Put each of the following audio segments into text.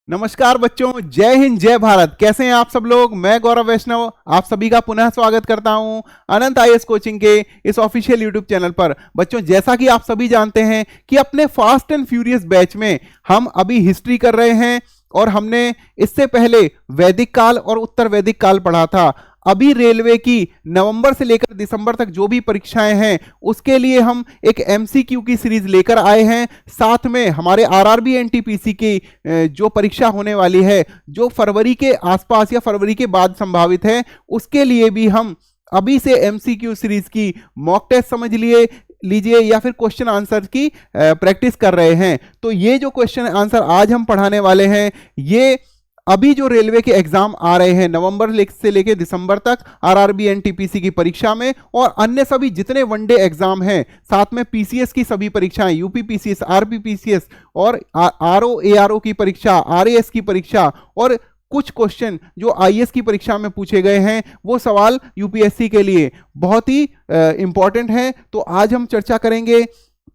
नमस्कार बच्चों, जय हिंद जय भारत। कैसे हैं आप सब लोग। मैं गौरव वैष्णव आप सभी का पुनः स्वागत करता हूं अनंत आईएएस कोचिंग के इस ऑफिशियल यूट्यूब चैनल पर। बच्चों, जैसा कि आप सभी जानते हैं कि अपने फास्ट एंड फ्यूरियस बैच में हम अभी हिस्ट्री कर रहे हैं और हमने इससे पहले वैदिक काल और उत्तर वैदिक काल पढ़ा था। अभी रेलवे की नवंबर से लेकर दिसंबर तक जो भी परीक्षाएं हैं उसके लिए हम एक एमसीक्यू की सीरीज लेकर आए हैं। साथ में हमारे आरआरबी एनटीपीसी की जो परीक्षा होने वाली है, जो फरवरी के आसपास या फरवरी के बाद संभावित है, उसके लिए भी हम अभी से एमसीक्यू सीरीज की मॉक टेस्ट समझ लीजिए या फिर क्वेश्चन आंसर की प्रैक्टिस कर रहे हैं। तो ये जो क्वेश्चन आंसर आज हम पढ़ाने वाले हैं, ये अभी जो रेलवे के एग्जाम आ रहे हैं नवंबर से लेकर दिसंबर तक आरआरबी एनटीपीसी की परीक्षा में, और अन्य सभी जितने वनडे एग्जाम हैं, साथ में पीसीएस की सभी परीक्षाएं, यूपी पीसीएस, आरपी पीसीएस और आरओ एआरओ की परीक्षा, आरएएस की परीक्षा और कुछ क्वेश्चन जो आईएएस की परीक्षा में पूछे गए हैं, वो सवाल यूपीएससी के लिए बहुत ही इंपॉर्टेंट हैं। तो आज हम चर्चा करेंगे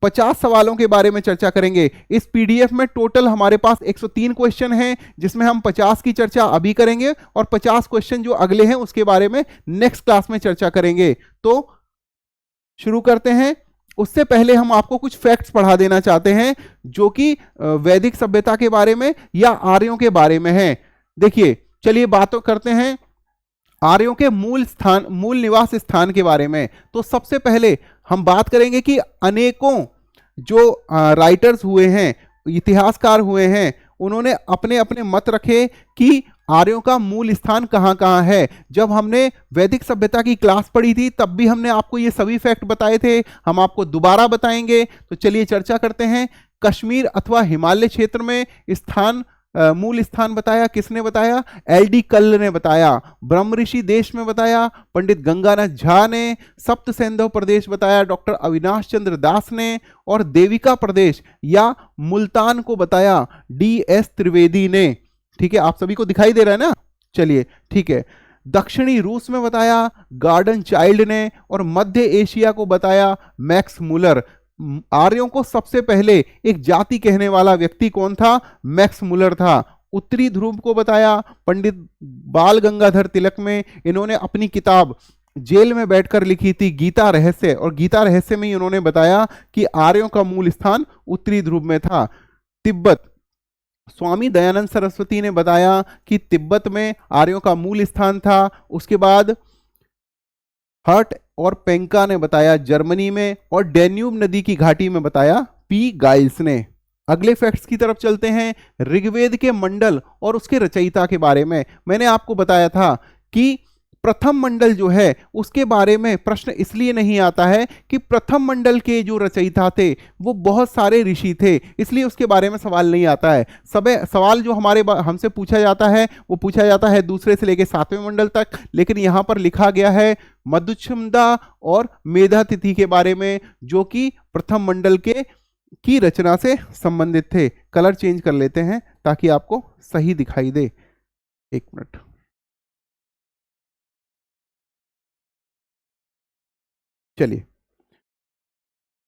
50 सवालों के बारे में चर्चा करेंगे। इस पीडीएफ में टोटल हमारे पास 103 क्वेश्चन हैं, जिसमें हम 50 की चर्चा अभी करेंगे और 50 क्वेश्चन जो अगले हैं उसके बारे में नेक्स्ट क्लास में चर्चा करेंगे। तो शुरू करते हैं। उससे पहले हम आपको कुछ फैक्ट्स पढ़ा देना चाहते हैं जो कि वैदिक सभ्यता के बारे में या आर्यों के बारे में है। देखिए, चलिए बात करते हैं आर्यों के मूल निवास स्थान के बारे में। तो सबसे पहले हम बात करेंगे कि अनेकों जो राइटर्स हुए हैं, इतिहासकार हुए हैं, उन्होंने अपने अपने मत रखे कि आर्यों का मूल स्थान कहाँ कहाँ है। जब हमने वैदिक सभ्यता की क्लास पढ़ी थी तब भी हमने आपको ये सभी फैक्ट बताए थे, हम आपको दोबारा बताएंगे। तो चलिए चर्चा करते हैं। कश्मीर अथवा हिमालय क्षेत्र में मूल स्थान बताया किसने बताया? एलडी कल्ल ने बताया। ब्रह्म ऋषि देश में बताया पंडित गंगानाथ झा ने। सप्त सैंधव प्रदेश बताया डॉक्टर अविनाश चंद्र दास ने। और देविका प्रदेश या मुल्तान को बताया डीएस त्रिवेदी ने। ठीक है, आप सभी को दिखाई दे रहा है ना? चलिए ठीक है। दक्षिणी रूस में बताया गार्डन चाइल्ड ने। और मध्य एशिया को बताया मैक्स मुलर। आर्यों को सबसे पहले एक जाति कहने वाला व्यक्ति कौन था? मैक्स मुलर था। उत्तरी ध्रुव को बताया पंडित बाल गंगाधर तिलक में। इन्होंने अपनी किताब जेल में बैठकर लिखी थी गीता रहस्य, और गीता रहस्य में ही उन्होंने बताया कि आर्यों का मूल स्थान उत्तरी ध्रुव में था। तिब्बत, स्वामी दयानंद सरस्वती ने बताया कि तिब्बत में आर्यों का मूल स्थान था। उसके बाद हर्ट और पेंका ने बताया जर्मनी में। और डैन्यूब नदी की घाटी में बताया पी गाइल्स ने। अगले फैक्ट्स की तरफ चलते हैं। ऋग्वेद के मंडल और उसके रचयिता के बारे में मैंने आपको बताया था कि प्रथम मंडल जो है उसके बारे में प्रश्न इसलिए नहीं आता है कि प्रथम मंडल के जो रचयिता थे वो बहुत सारे ऋषि थे, इसलिए उसके बारे में सवाल नहीं आता है। सवाल जो हमसे पूछा जाता है वो पूछा जाता है दूसरे से लेकर 7वें मंडल तक। लेकिन यहाँ पर लिखा गया है मधुच्छुंदा और मेधातिथि के बारे में, जो कि प्रथम मंडल की रचना से संबंधित थे। कलर चेंज कर लेते हैं ताकि आपको सही दिखाई दे। एक मिनट। चलिए,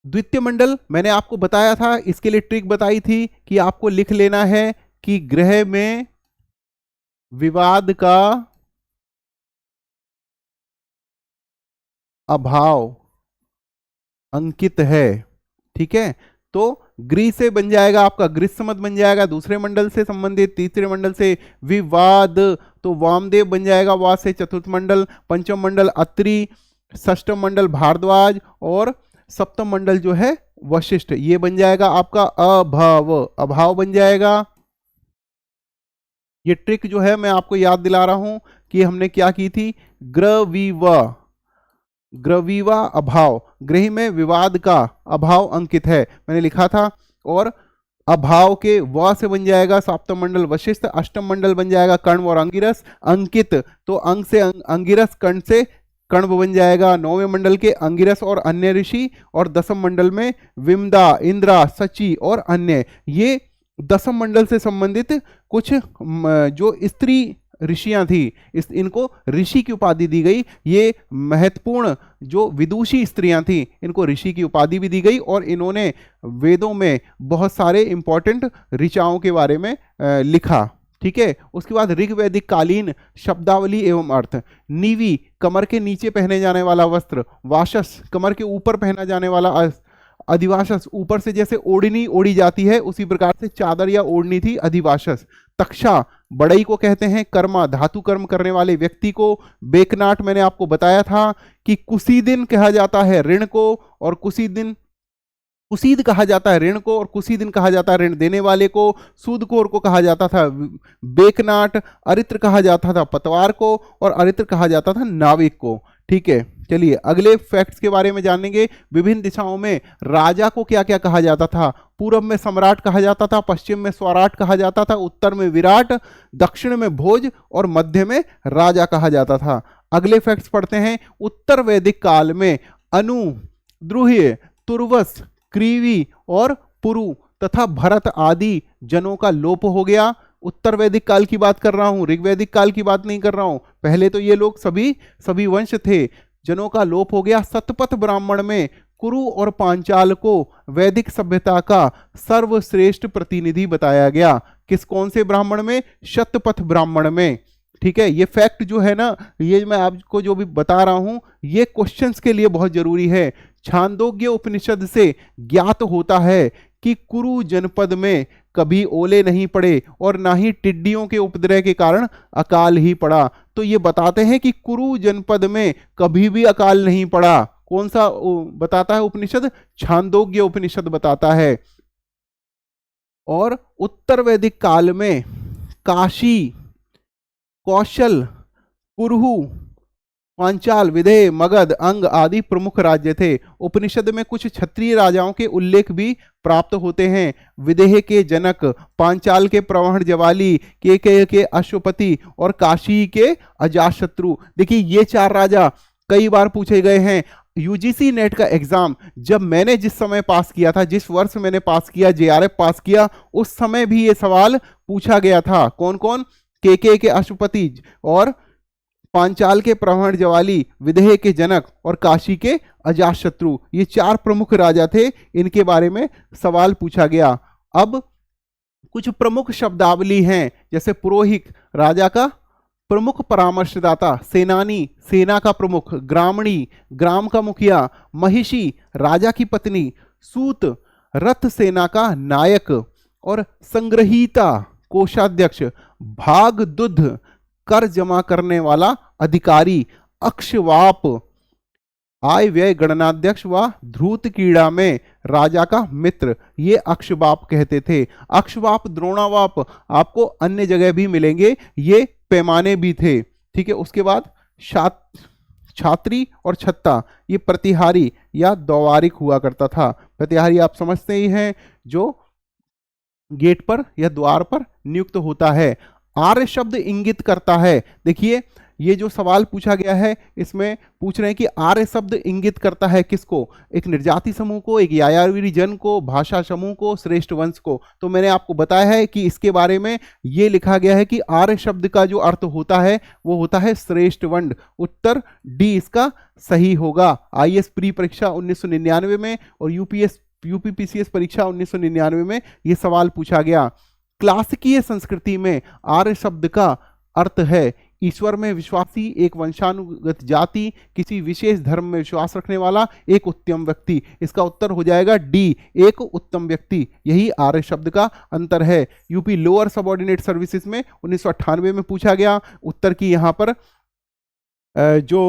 द्वितीय मंडल मैंने आपको बताया था, इसके लिए ट्रिक बताई थी कि आपको लिख लेना है कि ग्रह में विवाद का अभाव अंकित है। ठीक है, तो ग्री से बन जाएगा आपका ग्रीष्मत बन जाएगा दूसरे मंडल से संबंधित। तीसरे मंडल से विवाद तो वामदेव बन जाएगा, वा से चतुर्थ मंडल। पंचम मंडल अत्रि, षष्ठम मंडल भारद्वाज और सप्तम मंडल जो है वशिष्ठ। ये बन जाएगा आपका अभाव बन जाएगा। ये ट्रिक जो है मैं आपको याद दिला रहा हूं कि हमने क्या की थी। ग्रवीवा अभाव, ग्रह में विवाद का अभाव अंकित है, मैंने लिखा था। और अभाव के व से बन जाएगा सप्तम मंडल वशिष्ठ। अष्टम मंडल बन जाएगा कण्व और अंगिरस। अंकित तो अंग से अंगिरस, कर्ण से कण्व बन जाएगा। 9वें मंडल के अंगिरस और अन्य ऋषि। और 10वें मंडल में विमदा, इंद्रा, सची और अन्य। ये 10वें मंडल से संबंधित कुछ जो स्त्री ऋषियां थी, इनको ऋषि की उपाधि दी गई। ये महत्वपूर्ण जो विदुषी स्त्रियां थी इनको ऋषि की उपाधि भी दी गई, और इन्होंने वेदों में बहुत सारे इंपॉर्टेंट ऋचाओं के बारे में लिखा। ठीक है। उसके बाद ऋग्वैदिक कालीन शब्दावली एवं अर्थ। नीवी कमर के नीचे पहने जाने वाला वस्त्र, वाशस कमर के ऊपर पहना जाने वाला अधिवासस, ऊपर से जैसे ओढ़नी ओढ़ी जाती है उसी प्रकार से चादर या ओढ़नी थी अधिवासस। तक्षा बड़ई को कहते हैं, कर्मा धातु कर्म करने वाले व्यक्ति को। बेकनाट मैंने आपको बताया था कि कुसीदिन कहा जाता है ऋण को, और कुसीद कहा जाता है ऋण को, और कुसीदिन कहा जाता है ऋण देने वाले को। सूदखोर को कहा जाता था बेकनाट, अरित्र कहा जाता था पतवार को, और अरित्र कहा जाता था नाविक को। ठीक है, चलिए अगले फैक्ट्स के बारे में जानेंगे। विभिन्न दिशाओं में राजा को क्या क्या कहा जाता था। पूर्व में सम्राट कहा जाता था, पश्चिम में स्वराट कहा जाता था, उत्तर में विराट, दक्षिण में भोज, और मध्य में राजा कहा जाता था। अगले फैक्ट्स पढ़ते हैं। उत्तर वैदिक काल में अनु, द्रुह्य, तुर्वस, क्रीवी और पुरु तथा भरत आदि जनों का लोप हो गया। उत्तर वैदिक काल की बात कर रहा हूं, ऋग्वैदिक काल की बात नहीं कर रहा हूं। पहले तो ये लोग सभी वंश थे, जनों का लोप हो गया। सतपथ ब्राह्मण में कुरु और पांचाल को वैदिक सभ्यता का सर्वश्रेष्ठ प्रतिनिधि बताया गया। कौन से ब्राह्मण में? शतपथ ब्राह्मण में। ठीक है, ये फैक्ट जो है ना, ये मैं आपको जो भी बता रहा हूं, ये क्वेश्चंस के लिए बहुत जरूरी है। छांदोग्य उपनिषद से ज्ञात होता है कि कुरु जनपद में कभी ओले नहीं पड़े और ना ही टिड्डियों के उपद्रव के कारण अकाल ही पड़ा। तो ये बताते हैं कि कुरु जनपद में कभी भी अकाल नहीं पड़ा। कौन सा बताता है उपनिषद? छांदोग्य उपनिषद बताता है। और उत्तर वैदिक काल में काशी, कौशल, कुरहु, पांचाल, विदेह, मगध, अंग आदि प्रमुख राज्य थे। उपनिषद में कुछ क्षत्रिय राजाओं के उल्लेख भी प्राप्त होते हैं। विदेह के जनक, पांचाल के प्रवहण जवाली, के अश्वपति और काशी के अजातशत्रु। देखिए ये 4 राजा कई बार पूछे गए हैं। यूजीसी नेट का एग्जाम जब मैंने जिस समय पास किया था, जिस वर्ष मैंने पास किया, जेआरएफ पास किया, उस समय भी ये सवाल पूछा गया था। कौन कौन? के अश्वपति और पांचाल के प्रवहण जवाली, विदेह के जनक और काशी के अजातशत्रु, ये 4 प्रमुख राजा थे। इनके बारे में सवाल पूछा गया। अब कुछ प्रमुख शब्दावली हैं, जैसे पुरोहित राजा का प्रमुख परामर्शदाता, सेनानी सेना का प्रमुख, ग्रामणी ग्राम का मुखिया, महिषी राजा की पत्नी, सूत रथ सेना का नायक, और संग्रहीता कोषाध्यक्ष, भागदुध कर जमा करने वाला अधिकारी, अक्षवाप आय व्यय गणनाध्यक्ष व ध्रुत कीड़ा में राजा का मित्र, ये अक्षवाप कहते थे। अक्षवाप, द्रोणावाप आपको अन्य जगह भी मिलेंगे, ये पैमाने भी थे। ठीक है, उसके बाद छात्री और छत्ता, ये प्रतिहारी या द्वारिक हुआ करता था। प्रतिहारी आप समझते ही हैं, जो गेट पर या द्वार पर नियुक्त होता है। आर्य शब्द इंगित करता है। देखिए ये जो सवाल पूछा गया है, इसमें पूछ रहे हैं कि आर्य शब्द इंगित करता है किसको? एक निर्जाति समूह को, एक यायावरी जन को, भाषा समूह को, श्रेष्ठ वंश को। तो मैंने आपको बताया है कि इसके बारे में ये लिखा गया है कि आर्य शब्द का जो अर्थ होता है वो होता है श्रेष्ठ वंश। उत्तर डी इसका सही होगा। आईएएस प्री परीक्षा 1999 में और यूपीपीसीएस परीक्षा 1999 में ये सवाल पूछा गया। क्लासिकीय संस्कृति में आर्य शब्द का अर्थ है ईश्वर में विश्वासी, एक वंशानुगत जाति, किसी विशेष धर्म में विश्वास रखने वाला, एक उत्तम व्यक्ति। इसका उत्तर हो जाएगा डी, एक उत्तम व्यक्ति। यही आर्य शब्द का अंतर है। यूपी लोअर सबऑर्डिनेट सर्विसेज में 1998 में पूछा गया। उत्तर की यहाँ पर जो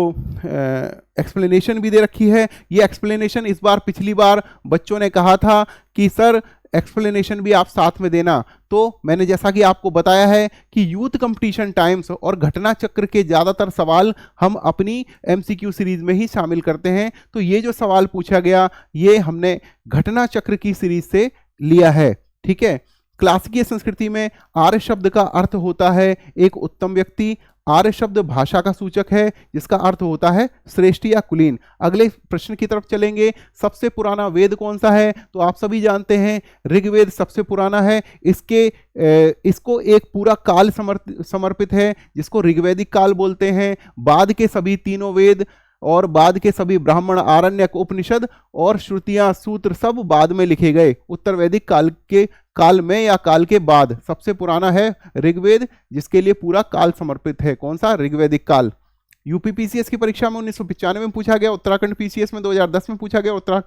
एक्सप्लेनेशन भी दे रखी है, ये एक्सप्लेनेशन इस बार, पिछली बार बच्चों ने कहा था कि सर एक्सप्लेनेशन भी आप साथ में देना, तो मैंने जैसा कि आपको बताया है कि यूथ कंपटीशन टाइम्स और घटना चक्र के ज़्यादातर सवाल हम अपनी एमसीक्यू सीरीज में ही शामिल करते हैं। तो ये जो सवाल पूछा गया ये हमने घटना चक्र की सीरीज से लिया है। ठीक है, क्लासिकीय संस्कृति में आर्य शब्द का अर्थ होता है एक उत्तम व्यक्ति। आर्य शब्द भाषा का सूचक है जिसका अर्थ होता है श्रेष्ठ या कुलीन। अगले प्रश्न की तरफ चलेंगे। सबसे पुराना वेद कौन सा है? तो आप सभी जानते हैं ऋग्वेद सबसे पुराना है। इसको एक पूरा काल समर्पित है जिसको ऋग्वैदिक काल बोलते हैं। बाद के सभी तीनों वेद और बाद के सभी ब्राह्मण, आरण्यक, उपनिषद और श्रुतियां, सूत्र सब बाद में लिखे गए। उत्तर वैदिक काल में या काल के बाद सबसे पुराना है ऋग्वेद, जिसके लिए पूरा काल समर्पित है। कौन सा? ऋग्वैदिक काल। यूपी पीसीएस की परीक्षा में 1995 में पूछा गया, उत्तराखंड पीसीएस में 2010 में पूछा गया,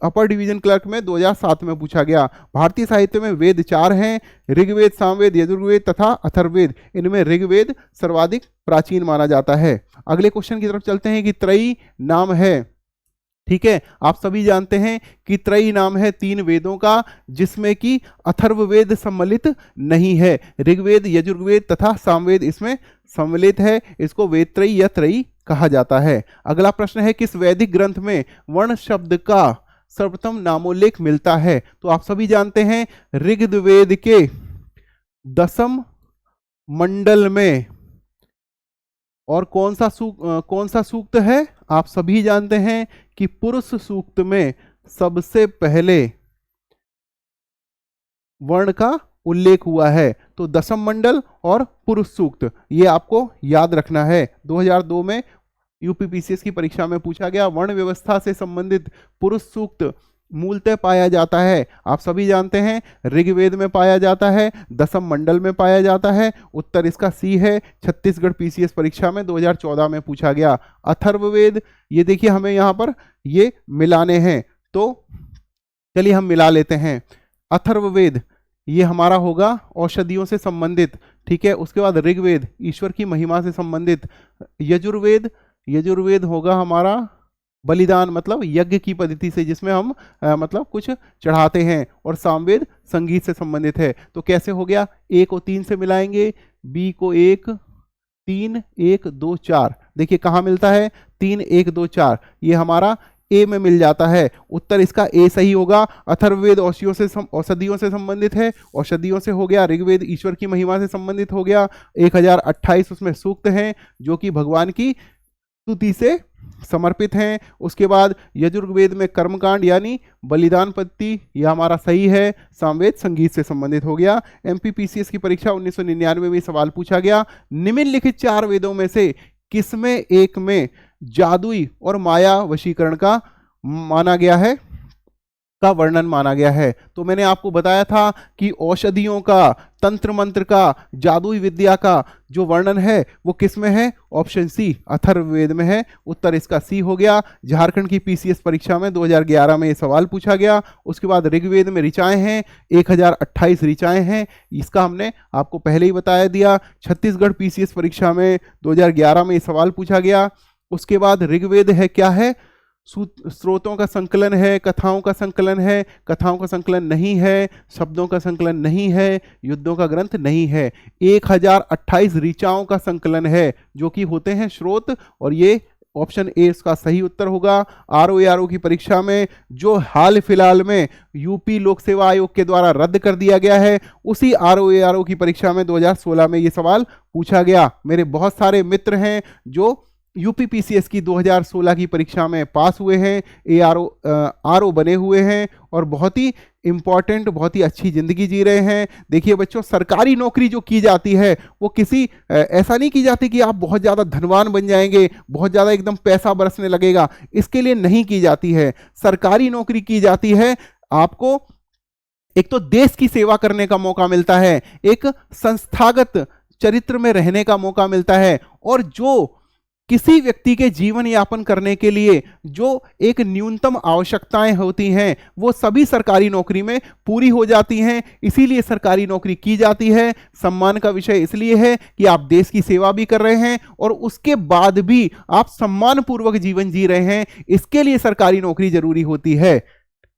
अपर डिवीजन क्लर्क में 2007 में पूछा गया। भारतीय साहित्य में वेद 4 हैं, ऋग्वेद, सामवेद, यजुर्वेद तथा अथर्ववेद। इनमें ऋग्वेद सर्वाधिक प्राचीन माना जाता है। अगले क्वेश्चन की तरफ चलते हैं कि त्रयी नाम है। ठीक है, आप सभी जानते हैं कि त्रयी नाम है 3 वेदों का, जिसमें कि अथर्ववेद सम्मिलित नहीं है। ऋग्वेद, यजुर्वेद तथा सामवेद इसमें सम्मिलित है। इसको वेद त्रयी या त्रयी कहा जाता है। अगला प्रश्न है किस वैदिक ग्रंथ में वर्ण शब्द का सर्वप्रथम नामोल्लेख मिलता है? तो आप सभी जानते हैं ऋग्वेद के 10म मंडल में। और कौन सा सूक्त है? आप सभी जानते हैं कि पुरुष सूक्त में सबसे पहले वर्ण का उल्लेख हुआ है। तो 10म मंडल और पुरुष सूक्त ये आपको याद रखना है। 2002 में यूपीपीसीएस की परीक्षा में पूछा गया, वर्ण व्यवस्था से संबंधित पुरुष सूक्त मूलतः पाया जाता है। आप सभी जानते हैं ऋग्वेद में पाया जाता है, 10म मंडल में पाया जाता है। उत्तर इसका सी है। छत्तीसगढ़ पीसीएस परीक्षा में 2014 में पूछा गया। अथर्ववेद, ये देखिए हमें यहाँ पर ये मिलाने हैं, तो चलिए हम मिला लेते हैं। अथर्ववेद ये हमारा होगा औषधियों से संबंधित। ठीक है, उसके बाद ऋग्वेद ईश्वर की महिमा से संबंधित। यजुर्वेद होगा हमारा बलिदान, मतलब यज्ञ की पद्धति से, जिसमें हम मतलब कुछ चढ़ाते हैं। और सामवेद संगीत से संबंधित है। तो कैसे हो गया? ए को 3 से मिलाएंगे, बी को 1, 3, 1, 2, 4। देखिए कहाँ मिलता है? 3, 1, 2, 4 ये हमारा ए में मिल जाता है। उत्तर इसका ए सही होगा। अथर्ववेद औषधियों से संबंधित है, औषधियों से हो गया। ऋग्वेद ईश्वर की महिमा से संबंधित हो गया। 1028 उसमें सूक्त हैं जो कि भगवान की स्तुति से समर्पित हैं। उसके बाद यजुर्वेद में कर्मकांड यानी बलिदान पद्धति, यह हमारा सही है। सामवेद संगीत से संबंधित हो गया। एमपीपीसीएस की परीक्षा 1999 में सवाल पूछा गया, निम्नलिखित 4 वेदों में से किसमें एक में जादुई और माया वशीकरण का माना गया है, का वर्णन माना गया है? तो मैंने आपको बताया था कि औषधियों का, तंत्र मंत्र का, जादुई विद्या का जो वर्णन है वो किस में है? ऑप्शन सी अथर्ववेद में है। उत्तर इसका सी हो गया। झारखंड की पीसीएस परीक्षा में 2011 में ये सवाल पूछा गया। उसके बाद ऋग्वेद में ऋचाएं हैं, 1028 ऋचाएं हैं, इसका हमने आपको पहले ही बताया दिया। छत्तीसगढ़ पीसीएस परीक्षा में 2011 में ये सवाल पूछा गया। उसके बाद ऋग्वेद है क्या है? स्रोतों का संकलन है, कथाओं का संकलन है, कथाओं का संकलन नहीं है, शब्दों का संकलन नहीं है, युद्धों का ग्रंथ नहीं है। 1028 ऋचाओं का संकलन है जो कि होते हैं स्रोत, और ये ऑप्शन ए इसका सही उत्तर होगा। आरओ की परीक्षा में जो हाल फिलहाल में यूपी लोक सेवा आयोग के द्वारा रद्द कर दिया गया है, उसी आरओ की परीक्षा में 2016 में ये सवाल पूछा गया। मेरे बहुत सारे मित्र हैं जो यूपीपीसीएस की 2016 की परीक्षा में पास हुए हैं, आरओ बने हुए हैं और बहुत ही इंपॉर्टेंट, बहुत ही अच्छी जिंदगी जी रहे हैं। देखिए बच्चों, सरकारी नौकरी जो की जाती है वो किसी ऐसा नहीं की जाती कि आप बहुत ज़्यादा धनवान बन जाएंगे, बहुत ज़्यादा एकदम पैसा बरसने लगेगा, इसके लिए नहीं की जाती है। सरकारी नौकरी की जाती है, आपको एक तो देश की सेवा करने का मौका मिलता है, एक संस्थागत चरित्र में रहने का मौका मिलता है, और जो किसी व्यक्ति के जीवन यापन करने के लिए जो एक न्यूनतम आवश्यकताएं होती हैं वो सभी सरकारी नौकरी में पूरी हो जाती हैं। इसीलिए सरकारी नौकरी की जाती है। सम्मान का विषय इसलिए है कि आप देश की सेवा भी कर रहे हैं और उसके बाद भी आप सम्मानपूर्वक जीवन जी रहे हैं, इसके लिए सरकारी नौकरी जरूरी होती है।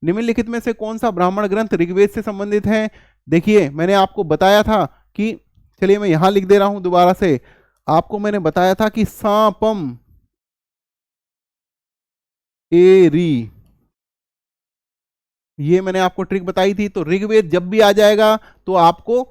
निम्नलिखित में से कौन सा ब्राह्मण ग्रंथ ऋग्वेद से संबंधित है? देखिए मैंने आपको बताया था कि, चलिए मैं यहां लिख दे रहा हूं दोबारा से, आपको मैंने बताया था कि सांपम एरी, ये मैंने आपको ट्रिक बताई थी। तो ऋग्वेद जब भी आ जाएगा तो आपको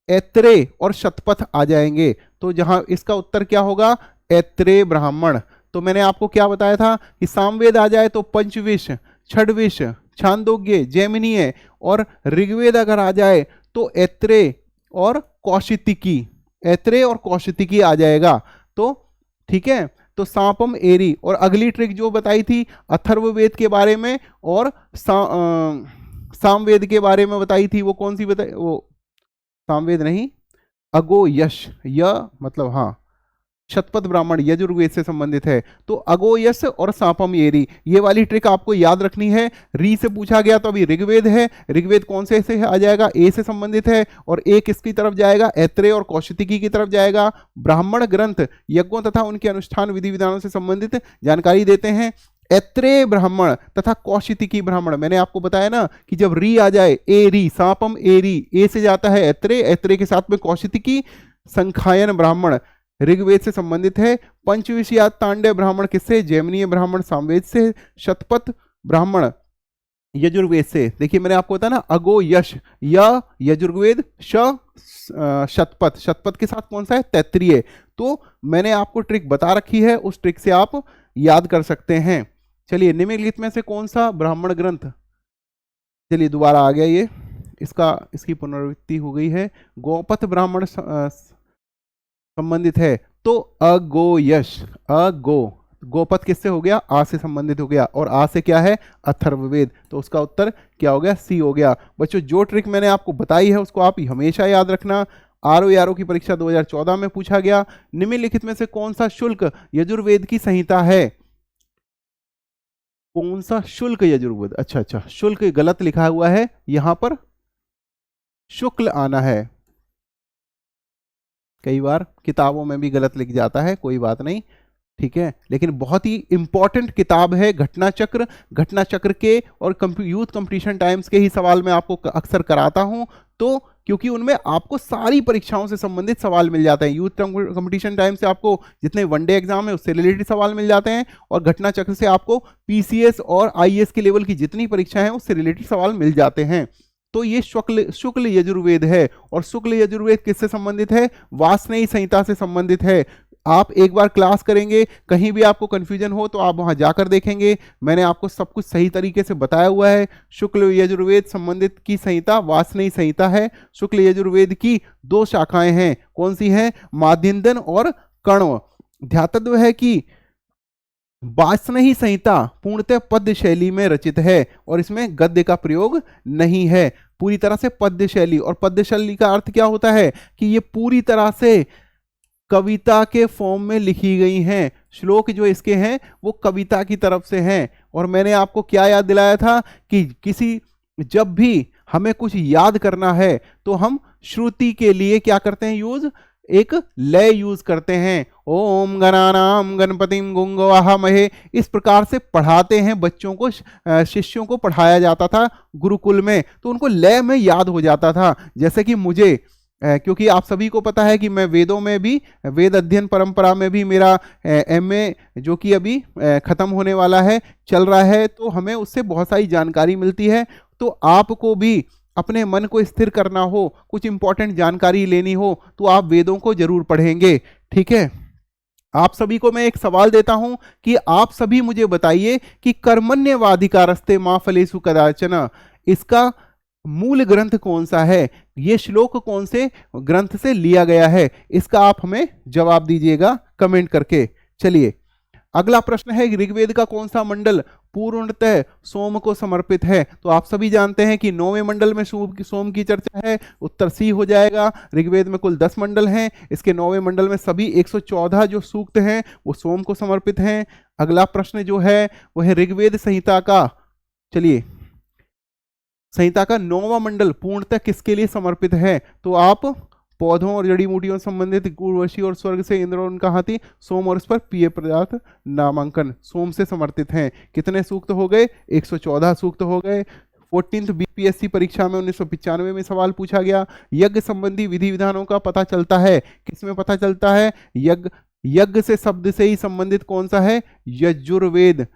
ऐत्रेय और शतपथ आ जाएंगे। तो जहां इसका उत्तर क्या होगा, ऐत्रेय ब्राह्मण। तो मैंने आपको क्या बताया था कि सामवेद आ जाए तो पंचविश, छठविश, छांदोग्य, जैमिनीय, और ऋग्वेद अगर आ जाए तो ऐत्रेय और कौशितिकी, ऐत्रेय और कौशितिकी आ जाएगा। तो ठीक है, तो सांपम एरी। और अगली ट्रिक जो बताई थी अथर्ववेद के बारे में और सामवेद के बारे में बताई थी, वो कौन सी बताई, वो सामवेद नहीं, अगो यश, मतलब हाँ, शतपथ ब्राह्मण यजुर्वेद से संबंधित है। तो अगोयस और सांपम एरी, ये वाली ट्रिक आपको याद रखनी है। री से पूछा गया तो अभी ऋग्वेद है, ऋग्वेद कौन से आ जाएगा, ए से संबंधित है, और ए किसकी तरफ जाएगा, ऐत्रेय और कौशितिकी की तरफ जाएगा। ब्राह्मण ग्रंथ यज्ञों तथा उनके अनुष्ठान विधि विधानों से संबंधित जानकारी देते हैं। ऐत्रेय ब्राह्मण तथा कौशितिकी ब्राह्मण, मैंने आपको बताया ना कि जब री आ जाए, ए री, सांपम एरी, ए से जाता है ऐत्रेय, ऐत्रेय के साथ में कौशितिकी। संखायन ब्राह्मण ऋग्वेद से संबंधित है। पंचविषयात तांडव ब्राह्मण किससे, जैमिनीय ब्राह्मण सामवेद से। शतपथ ब्राह्मण यजुर्वेद से। देखिए मैंने आपको बताया ना, अगो यश, यजुर्वेद, शतपथ, शतपथ के साथ कौन सा है, तैत्तिरीय। तो मैंने आपको ट्रिक बता रखी है, उस ट्रिक से आप याद कर सकते हैं। चलिए, निम्नलिखित में से कौन सा ब्राह्मण ग्रंथ, चलिए दोबारा आ गया ये, इसकी पुनरावृत्ति हो गई है। गौपथ ब्राह्मण संबंधित है, तो अगोयश, गोपथ किससे हो गया, आ से संबंधित हो गया, और आ से क्या है, अथर्ववेद। तो उसका उत्तर क्या हो गया, सी हो गया। बच्चों जो ट्रिक मैंने आपको बताई है उसको आप हमेशा याद रखना। आरओ की परीक्षा 2014 में पूछा गया, निम्नलिखित में से कौन सा शुल्क यजुर्वेद की संहिता है, कौन सा शुल्क यजुर्वेद, अच्छा, शुल्क गलत लिखा हुआ है, यहां पर शुक्ल आना है। कई बार किताबों में भी गलत लिख जाता है, कोई बात नहीं, ठीक है, लेकिन बहुत ही इंपॉर्टेंट किताब है घटना चक्र। घटना चक्र के और यूथ कंपटीशन टाइम्स के ही सवाल मैं आपको अक्सर कराता हूं, तो क्योंकि उनमें आपको सारी परीक्षाओं से संबंधित सवाल मिल जाते हैं। यूथ कंपटीशन टाइम से आपको जितने वनडे एग्जाम है उससे रिलेटेड सवाल मिल जाते हैं, और घटना चक्र से आपको पीसीएस और आईएएस के लेवल की जितनी परीक्षाएं हैं उससे रिलेटेड सवाल मिल जाते हैं। तो ये शुक्ल यजुर्वेद है, और शुक्ल यजुर्वेद किससे संबंधित है, वासनेयी संहिता से संबंधित है। आप एक बार क्लास करेंगे, कहीं भी आपको कंफ्यूजन हो तो आप वहां जाकर देखेंगे, मैंने आपको सब कुछ सही तरीके से बताया हुआ है। शुक्ल यजुर्वेद संबंधित की संहिता वासनेयी संहिता है। शुक्ल यजुर्वेद की 2 शाखाएं हैं, कौन सी हैं, माध्यन्दन और कण्व। ध्यातव्य है कि वासनेयी संहिता पूर्णतः पद्य शैली में रचित है, और इसमें गद्य का प्रयोग नहीं है, पूरी तरह से पद्य शैली। और पद्य शैली का अर्थ क्या होता है कि ये पूरी तरह से कविता के फॉर्म में लिखी गई हैं। श्लोक जो इसके हैं वो कविता की तरफ से हैं। और मैंने आपको क्या याद दिलाया था कि जब भी हमें कुछ याद करना है तो हम श्रुति के लिए क्या करते हैं, यूज, एक लय यूज करते हैं। ओम गणानाम गणपतिम गुंगवाहमहे, इस प्रकार से पढ़ाते हैं बच्चों को, शिष्यों को पढ़ाया जाता था गुरुकुल में, तो उनको लय में याद हो जाता था। जैसे कि मुझे, क्योंकि आप सभी को पता है कि मैं वेदों में भी, वेद अध्ययन परंपरा में भी मेरा एमए जो कि अभी खत्म होने वाला है, चल रहा है, तो हमें उससे बहुत सारी जानकारी मिलती है। तो आपको भी अपने मन को स्थिर करना हो, कुछ इंपॉर्टेंट जानकारी लेनी हो, तो आप वेदों को जरूर पढ़ेंगे, ठीक है। आप सभी को मैं एक सवाल देता हूं कि आप सभी मुझे बताइए कि कर्मण्यवाधिकारस्ते मा फलेषु कदाचन, इसका मूल ग्रंथ कौन सा है, ये श्लोक कौन से ग्रंथ से लिया गया है, इसका आप हमें जवाब दीजिएगा कमेंट करके। चलिए अगला प्रश्न है, ऋग्वेद का कौन सा मंडल पूर्णतः सोम को समर्पित है। तो आप सभी जानते हैं कि 9वें मंडल में सोम की चर्चा है, उत्तर सी हो जाएगा। ऋग्वेद में कुल 10 मंडल हैं, इसके 9वें मंडल में सभी 114 जो सूक्त हैं वो सोम को समर्पित हैं। अगला प्रश्न जो है वह है ऋग्वेद संहिता का, चलिए संहिता का 9वां मंडल पूर्णतः किसके लिए समर्पित है। तो आप पौधों और जड़ी बूटियों से संबंधित उर्वशी और स्वर्ग से इंद्र और उनका हाथी, सोम और इस पर प्रिय पदार्थ नामांकन, सोम से समर्पित हैं। कितने सूक्त हो गए, 114 सूक्त हो गए। 14th बीपीएससी परीक्षा में 1995 में सवाल पूछा गया, यज्ञ संबंधी विधि विधानों का पता चलता है, किसमें पता चलता है, यज्ञ से शब्द से ही संबंधित कौन सा है, यजुर्वेद,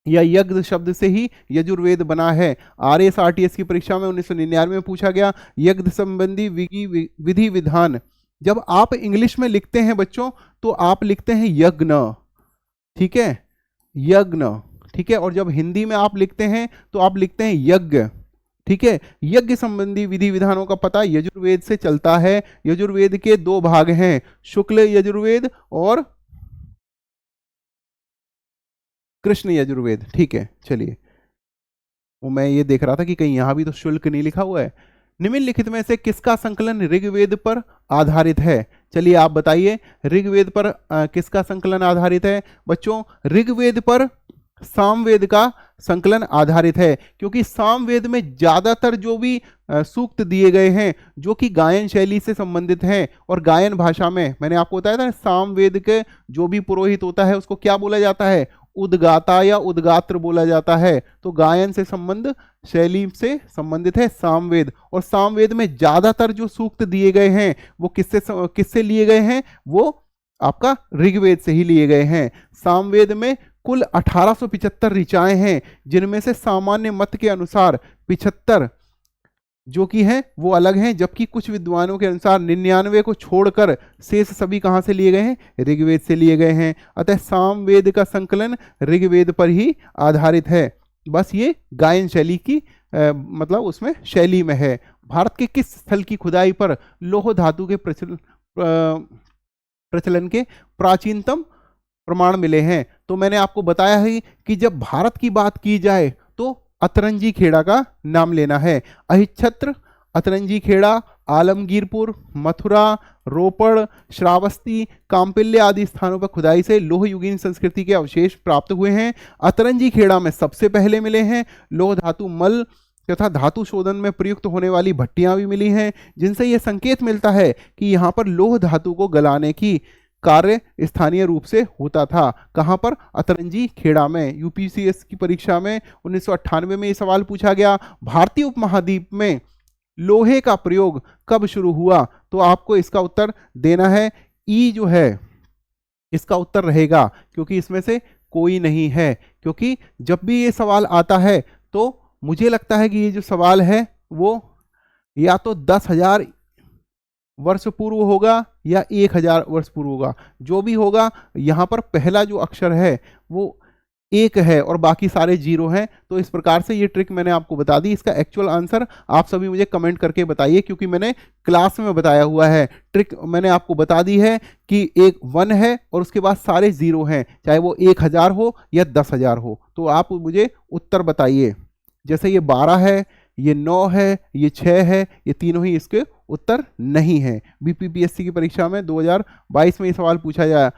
यज्ञ शब्द से ही यजुर्वेद बना है। आरएस आरटीएस की परीक्षा में 1999 में पूछा गया, यज्ञ संबंधी विधि विधान जब आप इंग्लिश में लिखते हैं बच्चों तो आप लिखते हैं यज्ञ, ठीक है, यज्ञ, ठीक है। और जब हिंदी में आप लिखते हैं तो आप लिखते हैं यज्ञ, ठीक है। यज्ञ संबंधी विधि विधानों का पता यजुर्वेद से चलता है। यजुर्वेद के दो भाग हैं, शुक्ल यजुर्वेद और कृष्ण यजुर्वेद, ठीक है। चलिए, वो मैं ये देख रहा था कि कहीं यहां भी तो शुल्क नहीं लिखा हुआ है। निम्नलिखित में से किसका संकलन ऋग्वेद पर आधारित है? चलिए आप बताइए, ऋग्वेद पर किसका संकलन आधारित है? बच्चों, ऋग्वेद पर सामवेद का संकलन आधारित है, क्योंकि सामवेद में ज्यादातर जो भी सूक्त दिए गए हैं जो कि गायन शैली से संबंधित हैं, और गायन भाषा में मैंने आपको बताया था सामवेद के जो भी पुरोहित होता है उसको क्या बोला जाता है? उद्गाता या उद्गात्र बोला जाता है। तो गायन से संबंध शैली से संबंधित है सामवेद, और सामवेद में ज्यादातर जो सूक्त दिए गए हैं वो किससे लिए गए हैं? वो आपका ऋग्वेद से ही लिए गए हैं। सामवेद में कुल 1875 ऋचाएं हैं, जिनमें से सामान्य मत के अनुसार 75 जो कि हैं वो अलग हैं, जबकि कुछ विद्वानों के अनुसार 99 को छोड़कर शेष सभी कहां से लिए गए हैं? ऋग्वेद से लिए गए हैं। अतः सामवेद का संकलन ऋग्वेद पर ही आधारित है। बस ये गायन शैली की मतलब उसमें शैली में है। भारत के किस स्थल की खुदाई पर लौह धातु के प्रचलन के प्राचीनतम प्रमाण मिले हैं? तो मैंने आपको बताया है कि जब भारत की बात की जाए तो अतरंजी खेड़ा का नाम लेना है। अहिच्छत्र, अतरंजी खेड़ा, आलमगीरपुर, मथुरा, रोपड़, श्रावस्ती, कांपिल्य आदि स्थानों पर खुदाई से लोह युगीन संस्कृति के अवशेष प्राप्त हुए हैं। अतरंजी खेड़ा में सबसे पहले मिले हैं। लोह धातु मल तथा धातु शोधन में प्रयुक्त होने वाली भट्टियां भी मिली हैं, जिनसे यह संकेत मिलता है कि यहाँ पर लोह धातु को गलाने की कार्य स्थानीय रूप से होता था। कहां पर? अतरंजी खेड़ा में। यूपीसीएस की परीक्षा में 1998 में यह सवाल पूछा गया, भारतीय उपमहाद्वीप में लोहे का प्रयोग कब शुरू हुआ? तो आपको इसका उत्तर देना है ई जो है इसका उत्तर रहेगा, क्योंकि इसमें से कोई नहीं है। क्योंकि जब भी ये सवाल आता है तो मुझे लगता है कि ये जो सवाल है वो या तो 10,000 वर्ष पूर्व होगा या 1,000 वर्ष पूर्व होगा। जो भी होगा, यहाँ पर पहला जो अक्षर है वो 1 है और बाकी सारे 0 हैं। तो इस प्रकार से ये ट्रिक मैंने आपको बता दी। इसका एक्चुअल आंसर आप सभी मुझे कमेंट करके बताइए, क्योंकि मैंने क्लास में बताया हुआ है। ट्रिक मैंने आपको बता दी है कि एक 1 है और उसके बाद सारे 0 हैं, चाहे वो 1,000 हो या 10,000 हो। तो आप मुझे उत्तर बताइए। जैसे ये 12 है, ये 9 है, ये 6 है, ये तीनों ही इसके उत्तर नहीं है। बीपीपीएससी की परीक्षा में 2022 में ये सवाल पूछा जाए।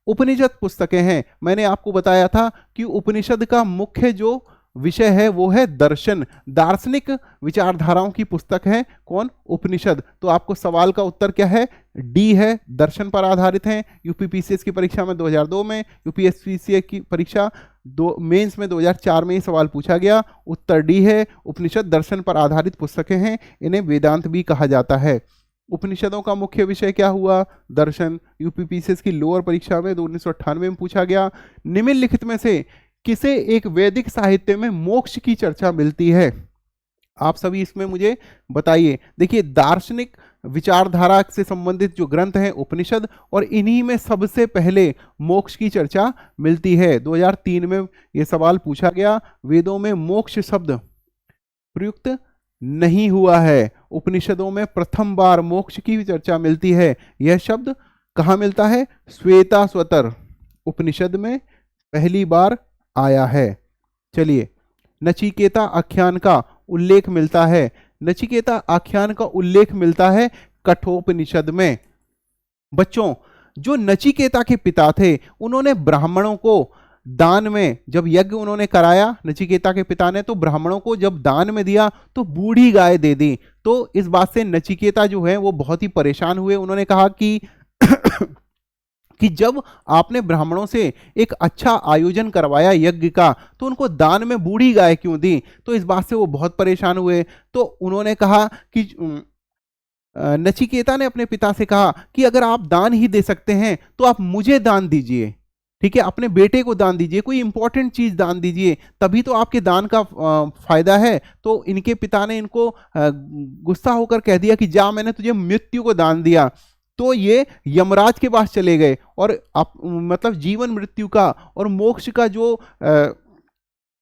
उपनिषद पुस्तकें हैं। मैंने आपको बताया था कि उपनिषद का मुख्य जो विषय है वो है दर्शन, दार्शनिक विचारधाराओं की पुस्तक है कौन? उपनिषद। तो आपको सवाल का उत्तर क्या है? डी है, दर्शन पर आधारित हैं। यूपीपीसीएस की परीक्षा में 2002 में, यूपीएसपीसीए की परीक्षा मेंस में 2004 में ये सवाल पूछा गया। उत्तर डी है, उपनिषद दर्शन पर आधारित पुस्तकें हैं, इन्हें वेदांत भी कहा जाता है। उपनिषदों का मुख्य विषय क्या हुआ? दर्शन। यूपीपीसीएस की लोअर परीक्षा में 1998 में पूछा गया। निम्नलिखित में से किसे एक वैदिक साहित्य में मोक्ष की चर्चा मिलती है? आप सभी इसमें मुझे बताइए। देखिए, दार्शनिक विचारधारा से संबंधित जो ग्रंथ हैं उपनिषद, और इन्हीं में सबसे पहले मोक्ष की चर्चा मिलती है। 2003 में यह सवाल पूछा गया। वेदों में मोक्ष शब्द प्रयुक्त नहीं हुआ है। उपनिषदों में प्रथम बार मोक्ष की चर्चा मिलती है। यह शब्द कहाँ मिलता है? श्वेताश्वतर उपनिषद में पहली बार आया है। चलिए, नचिकेता आख्यान का उल्लेख मिलता है। नचिकेता आख्यान का उल्लेख मिलता है कठोपनिषद में। बच्चों, जो नचिकेता के पिता थे उन्होंने ब्राह्मणों को दान में, जब यज्ञ उन्होंने कराया नचिकेता के पिता ने, तो ब्राह्मणों को जब दान में दिया तो बूढ़ी गाय दे दी। तो इस बात से नचिकेता जो है वो बहुत ही परेशान हुए। उन्होंने कहा कि कि जब आपने ब्राह्मणों से एक अच्छा आयोजन करवाया यज्ञ का, तो उनको दान में बूढ़ी गाय क्यों दी? तो इस बात से वो बहुत परेशान हुए। तो उन्होंने कहा कि नचिकेता ने अपने पिता से कहा कि अगर आप दान ही दे सकते हैं तो आप मुझे दान दीजिए, ठीक है, अपने बेटे को दान दीजिए, कोई इंपॉर्टेंट चीज दान दीजिए, तभी तो आपके दान का फायदा है। तो इनके पिता ने इनको गुस्सा होकर कह दिया कि जा, मैंने तुझे मृत्यु को दान दिया। तो ये यमराज के पास चले गए और मतलब जीवन मृत्यु का और मोक्ष का जो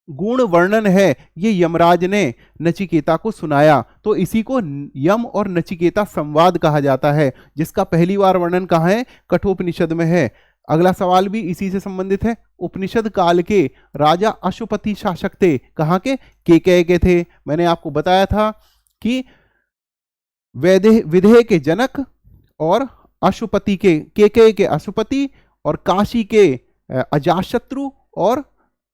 गुण वर्णन है ये यमराज ने नचिकेता को सुनाया। तो इसी को यम और नचिकेता संवाद कहा जाता है, जिसका पहली बार वर्णन कहाँ है? कठोपनिषद में है। अगला सवाल भी इसी से संबंधित है। उपनिषद काल के राजा अशुपति शासक थे, कहाँ के? केकय के थे। मैंने आपको बताया था कि विदेह के जनक और अशुपति के, केकय के अशुपति और काशी के अजातशत्रु और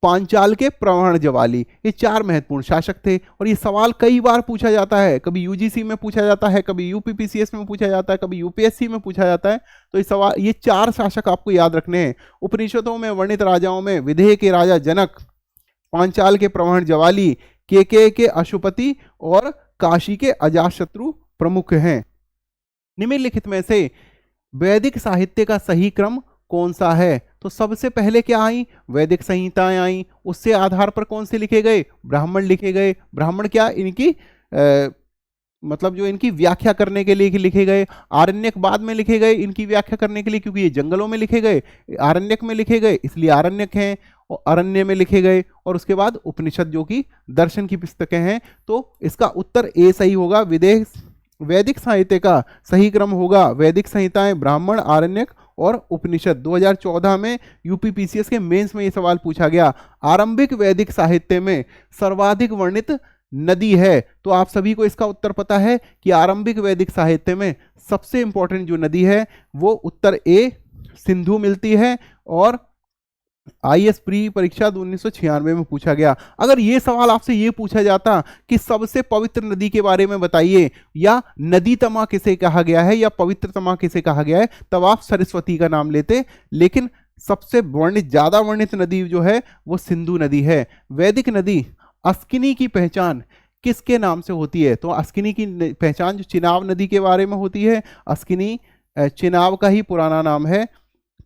पांचाल के प्रवण जवाली, ये चार महत्वपूर्ण शासक थे। और ये सवाल कई बार पूछा जाता है, कभी यूजीसी में पूछा जाता है, कभी यूपीपीसीएस में पूछा जाता है, कभी यूपीएससी में पूछा जाता है। तो ये सवाल, ये चार शासक आपको याद रखने हैं। उपनिषदों में वर्णित राजाओं में विदेह के राजा जनक, पांचाल के प्रवण जवाली, केकय के अशुपति और काशी के अजातशत्रु प्रमुख हैं। निम्नलिखित में से वैदिक साहित्य का सही क्रम कौन सा है? तो सबसे पहले क्या आई? वैदिक संहिताएं आई। उससे आधार पर कौन से लिखे गए? ब्राह्मण लिखे गए। ब्राह्मण क्या? इनकी मतलब जो इनकी व्याख्या करने के लिए लिखे गए। आरण्यक बाद में लिखे गए इनकी व्याख्या करने के लिए, क्योंकि ये जंगलों में लिखे गए, आरण्यक में लिखे गए इसलिए आरण्यक हैं, और अरण्य में लिखे गए। और उसके बाद उपनिषद जो कि दर्शन की पुस्तकें हैं। तो इसका उत्तर ए सही होगा। वैदिक साहित्य का सही क्रम होगा वैदिक संहिताएं, ब्राह्मण, आरण्यक और उपनिषद। 2014 में यूपीपीसीएस के मेंस में ये सवाल पूछा गया। आरंभिक वैदिक साहित्य में सर्वाधिक वर्णित नदी है, तो आप सभी को इसका उत्तर पता है कि आरंभिक वैदिक साहित्य में सबसे इंपॉर्टेंट जो नदी है वो उत्तर ए सिंधु मिलती है। और आईएएस प्री परीक्षा 1996 में पूछा गया। अगर ये सवाल आपसे ये पूछा जाता कि सबसे पवित्र नदी के बारे में बताइए, या नदी तमा किसे कहा गया है, या पवित्र तमा किसे कहा गया है, तब आप सरस्वती का नाम लेते। लेकिन सबसे ज्यादा वर्णित नदी जो है वो सिंधु नदी है। वैदिक नदी अस्किनी की पहचान किसके नाम से होती है? तो अस्किनी की पहचान जो चिनाब नदी के बारे में होती है, अस्किनी चिनाब का ही पुराना नाम है।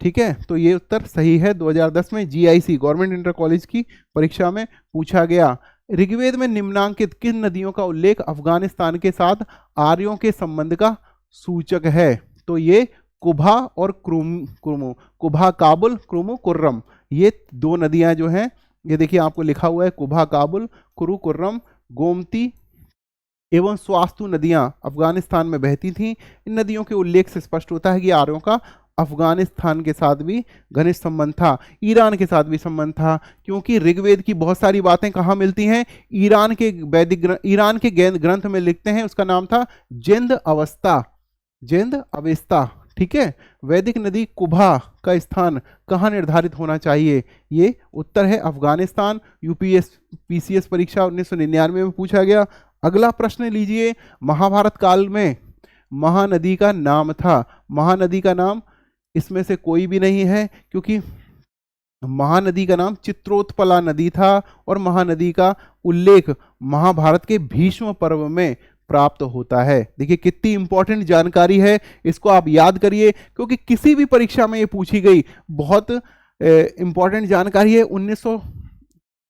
ठीक है, तो ये उत्तर सही है। 2010 में जीआईसी गवर्नमेंट इंटर कॉलेज की परीक्षा में पूछा गया। ऋग्वेद में निम्नांकित किन नदियों का उल्लेख अफगानिस्तान के साथ आर्यों के संबंध का सूचक है? तो ये कुभा और कुरमु, कुभा काबुल, कुरमु कुर्रम, ये दो नदियां जो हैं, ये देखिए आपको लिखा हुआ है कुभा काबुल, कुरु कुर्रम, गोमती एवं स्वास्तु नदियां अफगानिस्तान में बहती थीं। इन नदियों के उल्लेख से स्पष्ट होता है कि आर्यों का अफगानिस्तान के साथ भी घनिष्ठ संबंध था, ईरान के साथ भी संबंध था, क्योंकि ऋग्वेद की बहुत सारी बातें कहाँ मिलती हैं? ईरान के ग्रंथ में लिखते हैं। उसका नाम था जिंद अवेस्ता। ठीक है, वैदिक नदी कुभा का स्थान कहाँ निर्धारित होना चाहिए? ये उत्तर है अफगानिस्तान। यूपीएससी परीक्षा 1999 में पूछा गया। अगला प्रश्न लीजिए। महाभारत काल में महानदी का नाम था, महानदी का नाम इसमें से कोई भी नहीं है, क्योंकि महानदी का नाम चित्रोत्पला नदी था और महानदी का उल्लेख महाभारत के भीष्म पर्व में प्राप्त होता है। देखिए कितनी इंपॉर्टेंट जानकारी है, इसको आप याद करिए, क्योंकि किसी भी परीक्षा में ये पूछी गई बहुत इंपॉर्टेंट जानकारी है।